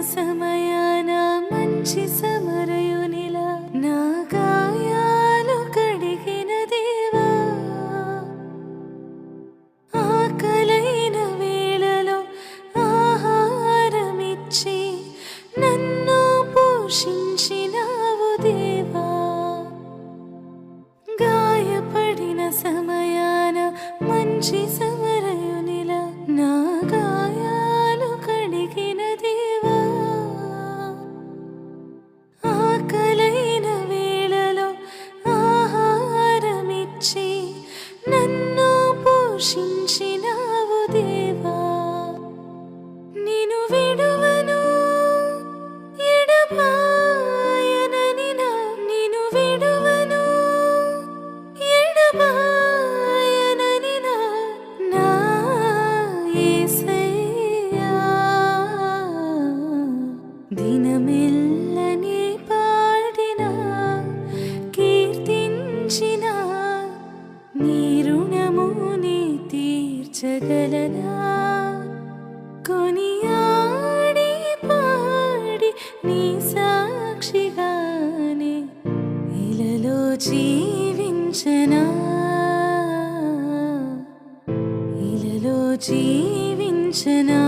సమయాన మంచి సమరయునిలా నా గాయాలు కడిగిన దేవా, ఆకలైన వేళలో ఆహారమిచ్చి నన్ను పోషించినావు దేవా, గాయపడిన సమయాన మంచి సమరయునిలా నా గాయాలు కడిగిన దేవా, ఆకలైన వేళలో ఆహారమిచ్చి నన్ను పోషించినావు దేవా, నిన్ను విడువను ఎడబాయనని నిన్ను విడువను ఎడబాయనని నా యేసయ్యా, దినమెల్లని పాడినా కీర్తించిన నీ రుణముని తీర్చగలనా, కొనియాడి పాడి నీ సాక్షిగానే ఇలలో జీవించనా, ఇలలో జీవించనా.